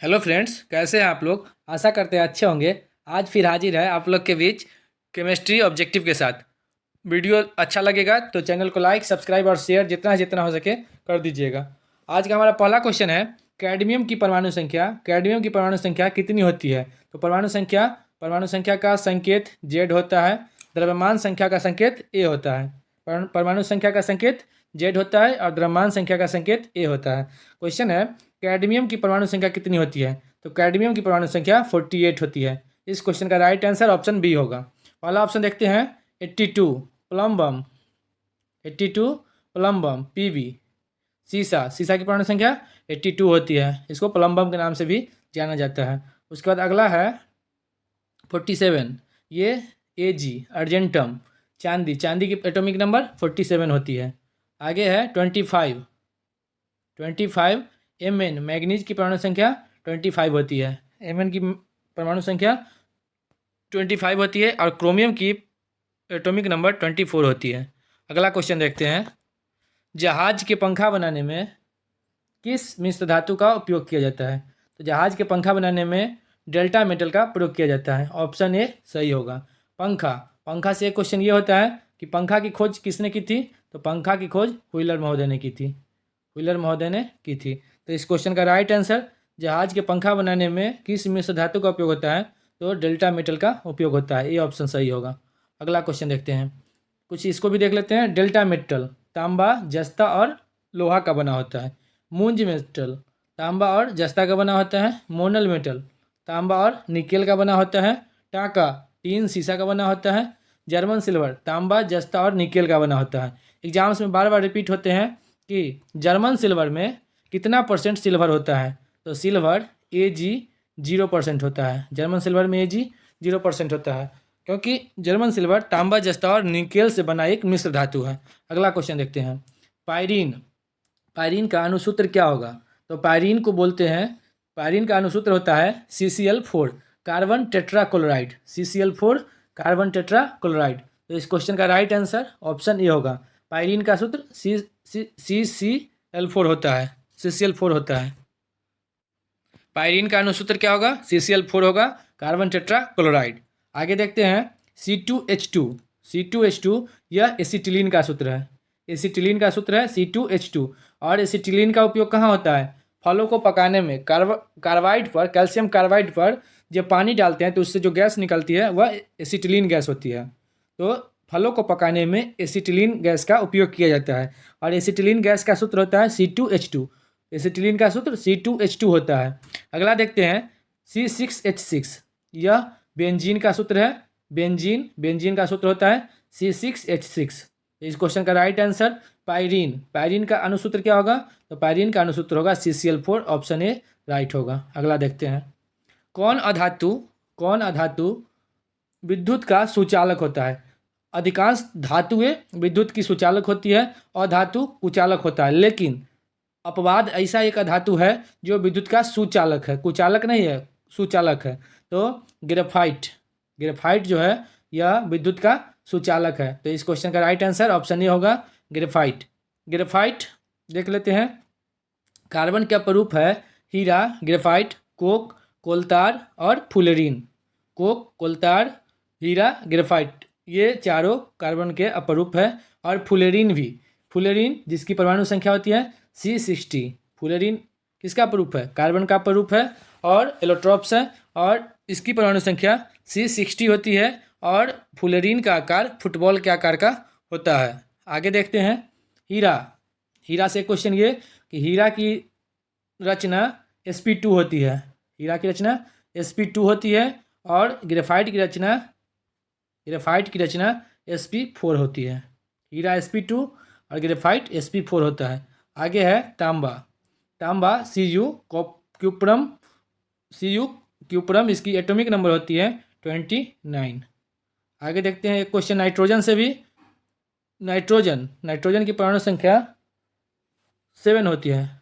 Hello friends, कैसे हैं आप लोग। आशा करते हैं अच्छे होंगे। आज फिर हाजिर है आप लोग के बीच केमिस्ट्री ऑब्जेक्टिव के साथ। वीडियो अच्छा लगेगा तो चैनल को लाइक सब्सक्राइब और शेयर जितना जितना हो सके कर दीजिएगा। आज का हमारा पहला क्वेश्चन है, कैडमियम की परमाणु संख्या कितनी होती है। तो परमाणु संख्या का संकेत जेड होता है। द्रव्यमान संख्या का संकेत ए होता है। परमाणु संख्या का संकेत जेड होता है और द्रव्यमान संख्या का संकेत ए होता है। क्वेश्चन है, कैडमियम की परमाणु संख्या कितनी होती है। तो कैडमियम की परमाणु संख्या 48 होती है। इस क्वेश्चन का राइट आंसर ऑप्शन बी होगा। पहला ऑप्शन देखते हैं, 82 प्लम्बम 82 प्लम्बम पीबी। सीसा की परमाणु संख्या 82 होती है। इसको प्लम्बम के नाम से भी जाना जाता है। उसके बाद अगला है 47, ये एजी अर्जेंटम चांदी की एटॉमिक नंबर 47 होती है। आगे है 25 Mn मैग्नीज की परमाणु संख्या 25 होती है। Mn की परमाणु संख्या 25 होती है और क्रोमियम की एटॉमिक नंबर 24 होती है। अगला क्वेश्चन देखते हैं, जहाज के पंखा बनाने में किस मिश्र धातु का उपयोग किया जाता है। तो जहाज के पंखा बनाने में डेल्टा मेटल का प्रयोग किया जाता है। ऑप्शन ए सही होगा। पंखा से एक क्वेश्चन ये होता है कि पंखा की खोज किसने की थी। तो पंखा की खोज व्हीलर महोदय ने की थी। तो इस क्वेश्चन का राइट आंसर, जहाज के पंखा बनाने में किस मिश्र धातु का उपयोग होता है। तो डेल्टा मेटल का उपयोग होता है। ये ऑप्शन सही होगा। अगला क्वेश्चन देखते हैं, कुछ इसको भी देख लेते हैं। डेल्टा मेटल तांबा जस्ता और लोहा का बना होता है। मूंज मेटल तांबा और जस्ता का बना होता है। मोनल मेटल तांबा और निकेल का बना होता है। टाका टीन सीसा का बना होता है। जर्मन सिल्वर तांबा जस्ता और निकेल का बना होता है। एग्जाम्स में बार बार रिपीट होते हैं कि जर्मन सिल्वर में कितना परसेंट सिल्वर होता है। तो सिल्वर Ag 0% होता है। जर्मन सिल्वर में Ag 0% होता है, क्योंकि जर्मन सिल्वर तांबा जस्ता और निकेल से बना एक मिश्र धातु है। अगला क्वेश्चन देखते हैं, पायरीन का अणुसूत्र क्या होगा। तो पायरीन को बोलते हैं, पायरीन का अणुसूत्र होता है CCl4 carbon tetrachloride. CCl4 carbon tetrachloride. तो इस क्वेश्चन का राइट आंसर ऑप्शन ए होगा। पायरीन का सूत्र CCl4 होता है। CCl4 होता है। पायरीन का अणुसूत्र क्या होगा। CCl4 होगा, कार्बन टेट्राक्लोराइड। आगे देखते हैं, C2H2 यह एसिटिलीन का सूत्र है। एसिटिलीन का सूत्र है C2H2। और एसिटिलीन का उपयोग कहाँ होता है। फलों को पकाने में कार्बाइड पर, कैल्शियम कार्बाइड पर जब पानी डालते हैं तो उससे जो गैस निकलती है वह एसिटिलीन गैस होती है। तो फलों को पकाने में एसिटिलीन गैस का उपयोग किया जाता है। और एसिटिलीन गैस का सूत्र होता है C2H2। एसिटिलीन का सूत्र C2H2 होता है। अगला देखते हैं, C6H6 यह बेंजीन का सूत्र है। बेंजीन का सूत्र होता है C6H6। इस क्वेश्चन का राइट आंसर पायरीन का अणुसूत्र क्या होगा। तो पायरीन का अणुसूत्र होगा CCl4। ऑप्शन ए राइट होगा। अगला देखते हैं, कौन अधातु विद्युत का सुचालक होता है। अधिकांश धातुएं विद्युत की सुचालक होती है, अधातु कुचालक होता है। लेकिन अपवाद ऐसा एक धातु है जो विद्युत का सुचालक है, कुचालक नहीं है, सुचालक है। तो ग्रेफाइट जो है यह विद्युत का सुचालक है। तो इस क्वेश्चन का राइट आंसर ऑप्शन ए होगा, ग्रेफाइट देख लेते हैं। कार्बन के अपरूप है हीरा, ग्रेफाइट, कोक, कोलतार और फुलेरीन। कोक, कोलतार, हीरा, ग्रेफाइट ये चारों कार्बन के अपरूप है। और फुलेरीन जिसकी परमाणु संख्या होती है C60। फुलेरीन किसका अपरूप है, कार्बन का अपरूप है और एलोट्रॉप्स है। और इसकी परमाणु संख्या C60 होती है। और फुलेरीन का आकार फुटबॉल के आकार का होता है। आगे देखते हैं, हीरा से क्वेश्चन ये कि हीरा की रचना sp2 होती है। हीरा की रचना sp2 होती है और ग्रेफाइट की रचना sp4 होती है। हीरा sp2 और ग्रेफाइट sp4 होता है। आगे है तांबा Cu क्यूप्रम इसकी एटॉमिक नंबर होती है 29। आगे देखते हैं एक क्वेश्चन नाइट्रोजन से भी। नाइट्रोजन की परमाणु संख्या 7 होती है।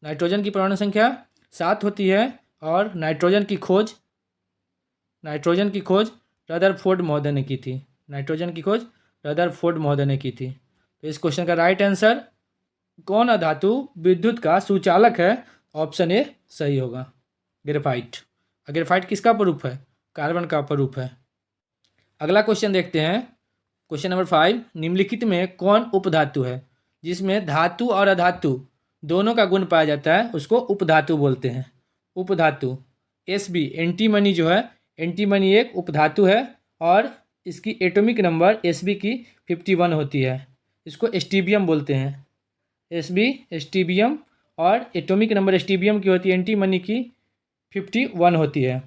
नाइट्रोजन की परमाणु संख्या 7 होती है। और नाइट्रोजन की खोज रदरफोर्ड महोदय ने की थी। तो इस क्वेश्चन का राइट आंसर, कौन अधातु विद्युत का सुचालक है। ऑप्शन ए सही होगा, ग्रेफाइट। ग्रेफाइट किसका अपरूप है? कार्बन का अपरूप है। अगला क्वेश्चन देखते हैं, क्वेश्चन नंबर 5। निम्नलिखित में कौन उपधातु है? जिसमें धातु और अधातु दोनों का गुण पाया जाता है उसको उपधातु बोलते हैं। उपधातु Sb एंटीमनी जो है, एंटीमनी एक उपधातु है और इसकी एटॉमिक नंबर Sb की 51 होती है। इसको एस्टीबियम बोलते हैं। Sb एस्टीबियम और एटॉमिक नंबर एस्टीबियम की होती है, एंटीमनी की 51 होती है।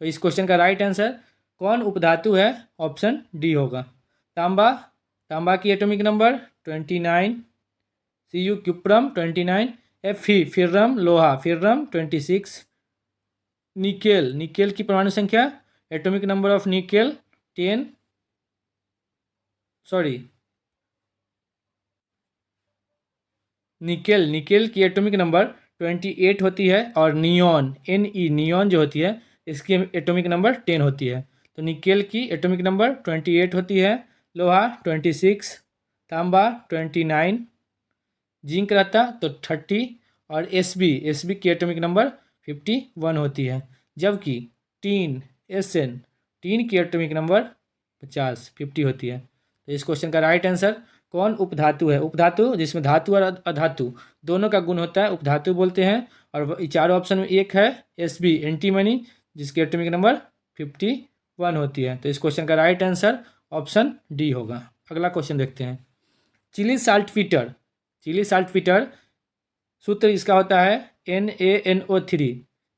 तो इस क्वेश्चन का राइट आंसर कौन उपधातु है? ऑप्शन डी होगा। तांबा, तांबा की atomic number 29, Cu cuprum 29, Fe फिर्रम लोहा फिर्रम 26, निकेल, निकेल की परमाणु संख्या atomic number of nickel 10, sorry nickel, nickel की एटॉमिक नंबर 28 होती है और नियॉन नियॉन जो होती है इसकी एटॉमिक नंबर 10 होती है। तो निकेल की एटॉमिक नंबर 28 होती है, लोहा 26, तांबा 29, जिंक रहता तो 30 और एसबी की एटॉमिक नंबर 51 होती है। जबकि टीन की एटॉमिक नंबर 50 होती है। तो इस क्वेश्चन का राइट आंसर कौन उपधातु है? उपधातु जिसमें धातु और अधातु दोनों का गुण होता है उपधातु बोलते हैं। और चारों ऑप्शन में एक है Sb एंटीमनी जिसकी एटॉमिक नंबर 51 होती है। तो इस क्वेश्चन का राइट आंसर ऑप्शन डी होगा। अगला क्वेश्चन देखते हैं, चिली साल्टपीटर, चिली साल्टपीटर सूत्र इसका होता है NaNO3।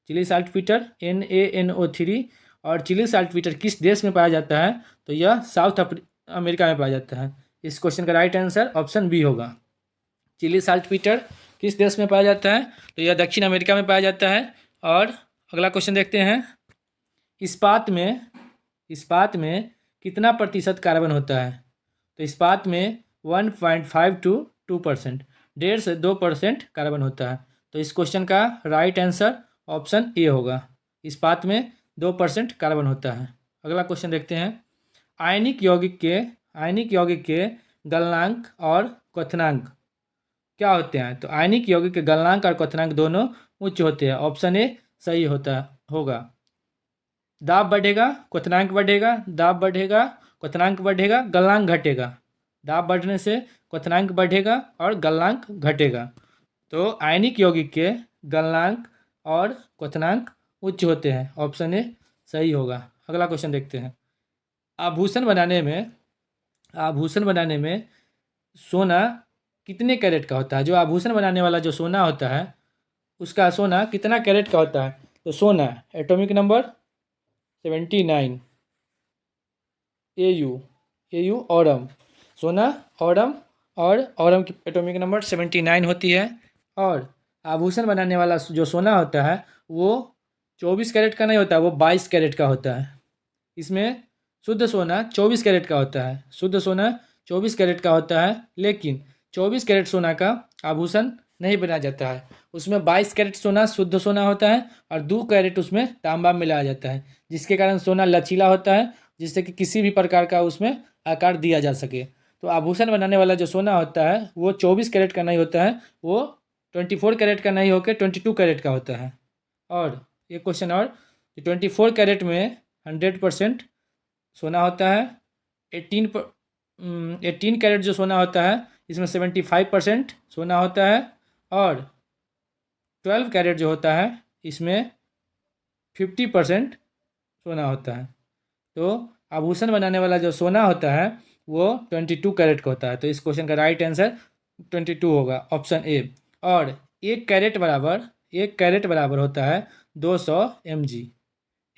Chile saltpetre NaNO3। और चिली साल्टपीटर किस देश में पाया जाता है? तो यह साउथ अमेरिका में पाया जाता है। इस क्वेश्चन का राइट आंसर ऑप्शन बी होगा। चिली साल्टपीटर किस देश में पाया जाता है? तो यह दक्षिण अमेरिका में पाया जाता है। और अगला क्वेश्चन देखते हैं, इस्पात में कितना प्रतिशत कार्बन होता है? तो इस्पात में 1.5 to 2%, 1.5 से 2% कार्बन होता है। तो इस क्वेश्चन का राइट आंसर ऑप्शन ए होगा, इस्पात में 2% कार्बन होता है। अगला क्वेश्चन देखते हैं, आयनिक यौगिक के गलनांक और क्वथनांक क्या होते हैं? तो आयनिक यौगिक के गलनांक और क्वथनांक दोनों उच्च होते हैं। ऑप्शन ए सही होगा। दाब बढ़ेगा, क्वथनांक बढ़ेगा, दाब बढ़ेगा, क्वथनांक बढ़ेगा, गलनांक घटेगा। दाब बढ़ने से क्वथनांक बढ़ेगा और गलनांक घटेगा। तो आयनिक यौगिक के गलनांक और क्वथनांक उच्च होते हैं। ऑप्शन ए सही होगा। अगला क्वेश्चन देखते हैं, आभूषण बनाने में सोना कितने कैरेट का होता है? जो आभूषण बनाने वाला जो सोना होता है उसका सोना कितना कैरेट का होता है? तो सोना एटॉमिक नंबर 79, AU ऑरम, सोना ऑरम और ऑरम की एटॉमिक नंबर 79 होती है। और आभूषण बनाने वाला जो सोना होता है वो 24 कैरेट का नहीं होता, वो 22 कैरेट का होता है। इसमें शुद्ध सोना 24 कैरेट का होता है, शुद्ध सोना 24 कैरेट का होता है, लेकिन 24 कैरेट सोना का आभूषण नहीं बनाया जाता है। उसमें 22 कैरेट सोना शुद्ध सोना होता है और 2 कैरेट उसमें तांबा मिलाया जाता है, जिसके कारण सोना लचीला होता है, जिससे कि किसी भी प्रकार का उसमें आकार दिया जा सके। तो आभूषण बनाने वाला जो सोना होता है वो 24 कैरेट का नहीं होता है, वो 24 कैरेट का नहीं होकर 22 कैरेट का होता है। और एक क्वेश्चन और, 24 कैरेट में 100% सोना होता है, 18 कैरेट जो सोना होता है इसमें 75% सोना होता है, और 12 कैरेट जो होता है इसमें 50% सोना होता है। तो आभूषण बनाने वाला जो सोना होता है वो 22 कैरेट का होता है। तो इस क्वेश्चन का राइट आंसर 22 होगा, ऑप्शन ए। और एक कैरेट बराबर होता है 200 mg।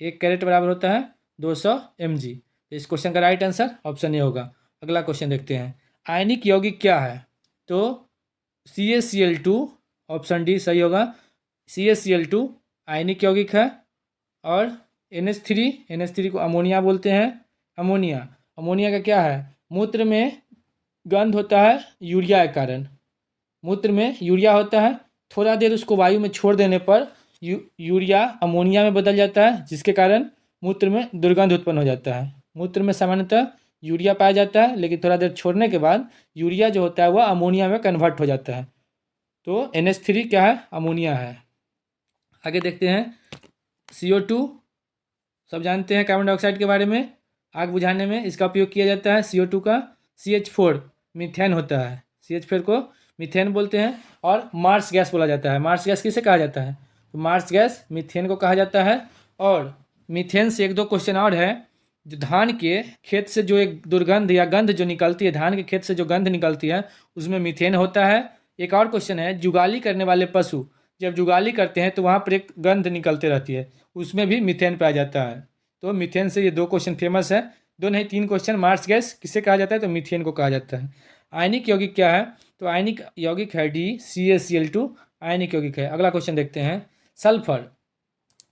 एक कैरेट बराबर होता है 200 mg। तो इस क्वेश्चन का राइट आंसर ऑप्शन ए होगा। अगला क्वेश्चन देखते हैं, आयनिक यौगिक क्या है? तो CaCl2, ऑप्शन डी सही होगा। CaCl2 आयनिक यौगिक है। और NH3 को अमोनिया बोलते हैं। अमोनिया का क्या है? मूत्र में गंध होता है यूरिया के कारण, मूत्र में यूरिया होता है, थोड़ा देर उसको वायु में छोड़ देने पर यूरिया अमोनिया में बदल जाता है, जिसके कारण मूत्र में दुर्गंध उत्पन्न हो जाता है। मूत्र में सामान्यतः यूरिया पाया जाता है, लेकिन थोड़ा देर छोड़ने के बाद यूरिया जो होता है वह अमोनिया में कन्वर्ट हो जाता है। तो NH3 क्या है, अमोनिया है। आगे देखते हैं CO2, सब जानते हैं कार्बन डाइऑक्साइड के बारे में। आग बुझाने में इसका उपयोग किया जाता है। CO2 का CH4 मीथेन होता है, CH4 को मीथेन बोलते हैं। और मार्स गैस बोला जाता है। मार्स गैस किसे कहा जाता है, तो मार्स गैस मीथेन को कहा जाता है। और मीथेन से एक दो क्वेश्चन और है। जो धान के खेत से जो एक दुर्गंध या गंध जो निकलती है, धान के खेत से जो गंध निकलती है उसमें मीथेन होता है। एक और क्वेश्चन है, जुगाली करने वाले पशु जब जुगाली करते हैं तो वहाँ पर एक गंध निकलती रहती है, उसमें भी मीथेन पाया जाता है। तो मीथेन से ये दो क्वेश्चन फेमस है। दो नहीं, तीन क्वेश्चन। मार्स गैस किसे कहा जाता है, तो मीथेन को कहा जाता है। आयनिक यौगिक क्या है, तो आयनिक यौगिक है DCaCl2 आयनिक यौगिक है। अगला क्वेश्चन देखते हैं, सल्फर।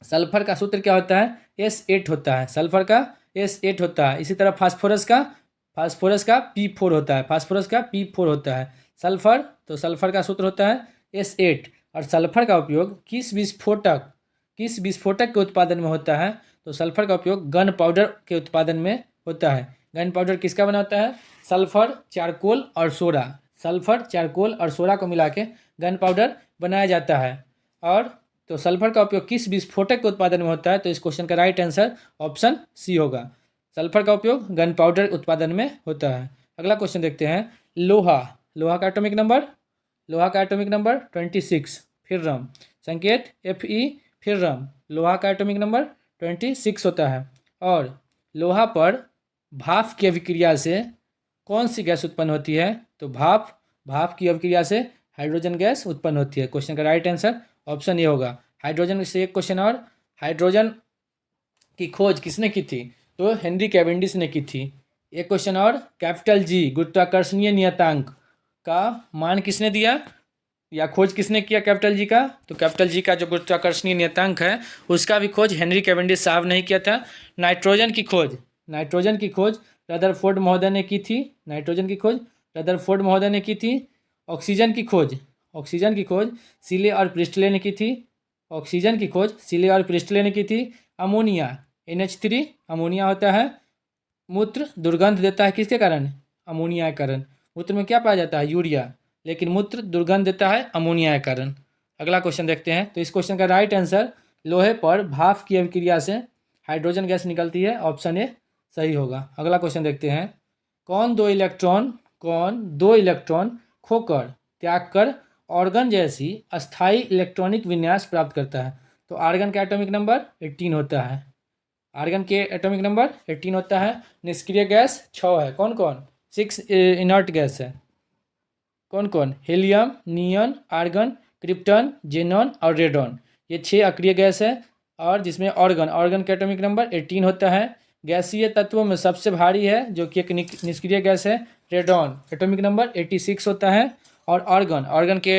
सल्फर का सूत्र क्या होता है, S8 होता है। सल्फर का S8 होता है। इसी तरह फास्फोरस का P4 होता है। फास्फोरस का P4 होता है। सल्फर, तो सल्फर का सूत्र होता है S8। और सल्फर का उपयोग किस विस्फोटक के उत्पादन में होता है, तो सल्फर का उपयोग गन पाउडर के उत्पादन में होता है। गन पाउडर किसका बना होता है, सल्फर, चारकोल और सोडा। सल्फर, चारकोल और सोडा को मिला के गन पाउडर बनाया जाता है। और तो सल्फर का उपयोग किस विस्फोटक के उत्पादन में होता है, तो इस क्वेश्चन का राइट आंसर ऑप्शन सी होगा। सल्फर का उपयोग गन पाउडर उत्पादन में होता है। अगला क्वेश्चन देखते हैं, लोहा का एटॉमिक नंबर 26, फिर रम, संकेत Fe, फिर रम। लोहा का एटॉमिक नंबर 26 होता है। और लोहा पर भाप की अभिक्रिया से कौन सी गैस उत्पन्न होती है, तो भाप की अभिक्रिया से हाइड्रोजन गैस उत्पन्न होती है। क्वेश्चन का राइट आंसर ऑप्शन ए होगा। हाइड्रोजन से एक क्वेश्चन और, हाइड्रोजन की खोज किसने की थी, तो हेनरी कैवेंडिश ने की थी। एक क्वेश्चन और, कैपिटल G गुरुत्वाकर्षणीय नियतांक का मान किसने दिया या खोज किसने किया कैपिटल G का, तो कैपिटल G का जो गुरुत्वाकर्षणीय नियतांक है उसका भी खोज हेनरी कैवेंडिश साहब ने किया था। नाइट्रोजन की खोज रदरफोर्ड महोदय ने की थी। नाइट्रोजन की खोज रदरफोर्ड महोदय ने की थी। ऑक्सीजन की खोज सीले और प्रिस्टले ने की थी। अमोनिया NH3 अमोनिया होता है। मूत्र दुर्गंध देता है किसके कारण, अमोनिया के कारण। मूत्र में क्या पाया जाता है, यूरिया, लेकिन मूत्र दुर्गंध देता है अमोनिया के कारण। अगला क्वेश्चन देखते हैं, तो इस क्वेश्चन का राइट आंसर, लोहे पर भाप की अभिक्रिया से हाइड्रोजन गैस निकलती है, ऑप्शन ए सही होगा। अगला क्वेश्चन देखते हैं, कौन दो इलेक्ट्रॉन खोकर त्याग कर ऑर्गन जैसी अस्थायी इलेक्ट्रॉनिक विन्यास प्राप्त करता है, तो आर्गन का एटॉमिक नंबर 18 होता है। आर्गन के एटॉमिक नंबर 18 होता है। निष्क्रिय गैस 6 है, कौन 6 इनर्ट गैस है, कौन helium, neon, argon, krypton, xenon और रेडॉन, ये 6 अक्रिय गैस है। और जिसमें ऑर्गन का एटॉमिक नंबर 18 होता है। गैसीय तत्वों में सबसे भारी है जो कि एक निष्क्रिय गैस है, रेडॉन, एटॉमिक नंबर 86 होता है। और ऑर्गन के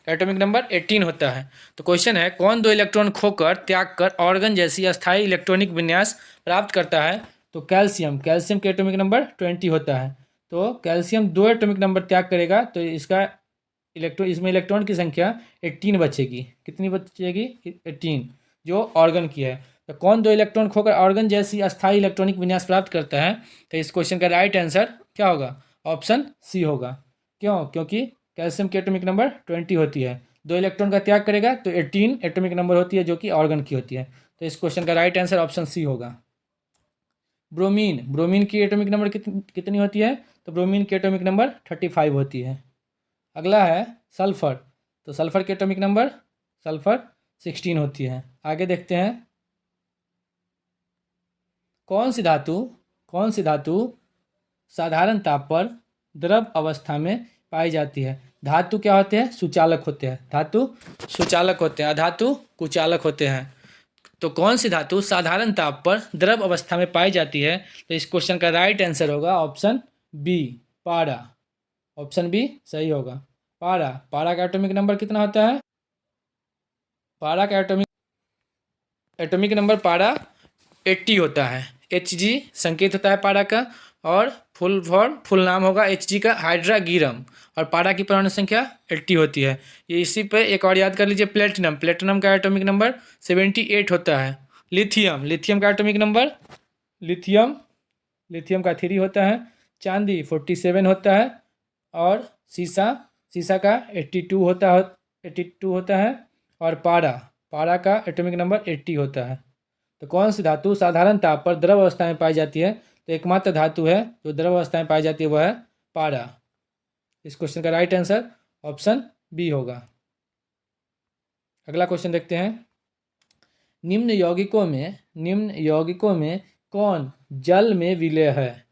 एटॉमिक नंबर 18 होता है। तो क्वेश्चन है, कौन दो इलेक्ट्रॉन खोकर त्याग कर ऑर्गन जैसी अस्थायी इलेक्ट्रॉनिक विन्यास प्राप्त करता है, तो कैल्शियम के एटॉमिक नंबर 20 होता है। तो कैल्शियम 2 एटॉमिक नंबर त्याग करेगा तो इसमें इलेक्ट्रॉन की संख्या 18 बचेगी। कितनी बचेगी, 18, जो ऑर्गन की है। तो कौन दो इलेक्ट्रॉन खोकर ऑर्गन जैसी अस्थायी इलेक्ट्रॉनिक विन्यास प्राप्त करता है, तो इस क्वेश्चन का राइट आंसर क्या होगा, ऑप्शन सी होगा। क्योंकि कैल्शियम की एटॉमिक नंबर 20 होती है, 2 इलेक्ट्रॉन का त्याग करेगा तो 18 एटॉमिक नंबर होती है जो कि ऑर्गन की होती है। तो इस क्वेश्चन का राइट आंसर ऑप्शन सी होगा। ब्रोमीन की एटॉमिक नंबर कितनी होती है, तो ब्रोमीन की एटॉमिक नंबर 35 होती है। अगला है सल्फर, तो सल्फर की एटॉमिक नंबर 16 होती है। आगे देखते हैं, कौन सी धातु साधारण ताप पर द्रव अवस्था में पाई जाती है। धातु क्या होते हैं, सुचालक होते हैं। धातु सुचालक होते हैं, अधातु कुचालक होते हैं। तो कौन सी धातु साधारण ताप पर द्रव अवस्था में पाई जाती है, तो इस क्वेश्चन का राइट आंसर होगा ऑप्शन बी, पारा। ऑप्शन बी सही होगा। पारा का एटॉमिक नंबर कितना होता है, पारा का एटॉमिक नंबर 80 होता है। Hg संकेत होता है पारा का, और फुल नाम होगा Hg का हाइड्रागीरम, और पारा की परमाणु संख्या 80 होती है। ये इसी पे एक और याद कर लीजिए, प्लेटिनम का एटॉमिक नंबर 78 होता है। लिथियम का एटॉमिक नंबर, लिथियम का 3 होता है। चांदी 47 होता है। और सीसा सीसा का 82 होता है और पारा का एटॉमिक नंबर 80 होता है। तो कौन सी धातु साधारण ताप पर द्रव अवस्था में पाई जाती है? तो एकमात्र धातु है जो द्रव अवस्था में पाई जाती है वह है पारा। इस क्वेश्चन का राइट आंसर ऑप्शन बी होगा। अगला क्वेश्चन देखते हैं। निम्न यौगिकों में कौन जल में विलेय है?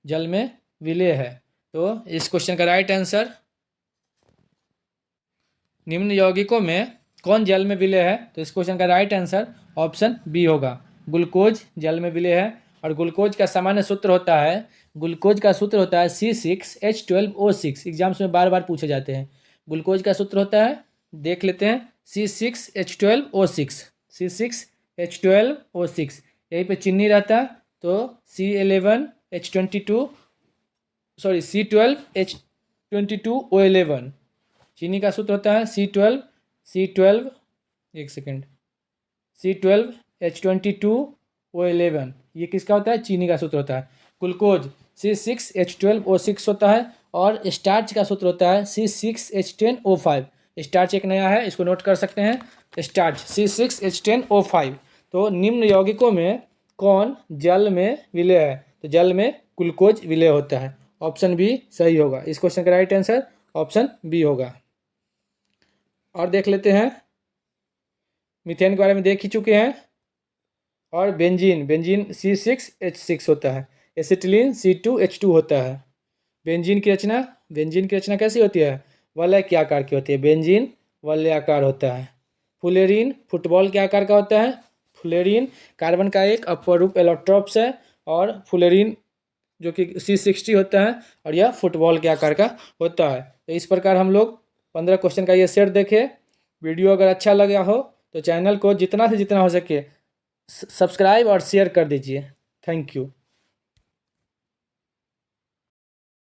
जल में विलेय है। तो इस क्वेश्चन का राइट आंसर, निम्न यौगिकों में कौन जल में विलेय है? तो इस क्वेश्चन का राइट आंसर ऑप्शन बी होगा। ग्लूकोज जल में विलेय है और ग्लूकोज का सामान्य सूत्र होता है, C6H12O6। एग्जाम्स में बार बार पूछे जाते हैं। ग्लूकोज का सूत्र होता है, देख लेते हैं, C6H12O6। C6H12O6। यहीं पे चीनी रहता तो C12H22O11। चीनी का सूत्र होता है C12 एक सेकेंड, C12H22O11। ये किसका होता है? चीनी का सूत्र होता है। ग्लूकोज C6H12O6 होता है और स्टार्च का सूत्र होता है C6H10O5। स्टार्च एक नया है, इसको नोट कर सकते हैं, स्टार्च C6H10O5। तो निम्न यौगिकों में कौन जल में विलेय है? तो जल में ग्लूकोज विलेय होता है। ऑप्शन बी सही होगा। इस क्वेश्चन का राइट आंसर ऑप्शन बी होगा। और देख लेते हैं, मीथेन के बारे में देख ही चुके हैं। और बेंजीन C6H6 होता है। एसिटिलीन C2H2 होता है। बेंजीन की रचना कैसी होती है? वलय के आकार की होती है। बेंजीन वलयाकार होता है। फुलेरीन फुटबॉल के आकार का होता है। फुलेरीन कार्बन का एक अपरूप एलोट्रोप्स है और फुलेरीन जो कि C60 होता है और यह फुटबॉल के आकार का होता है। तो इस प्रकार हम लोग 15 क्वेश्चन का ये सेट देखे। वीडियो अगर अच्छा लगा हो तो चैनल को जितना से जितना हो सके सब्सक्राइब और शेयर कर दीजिए। Thank you.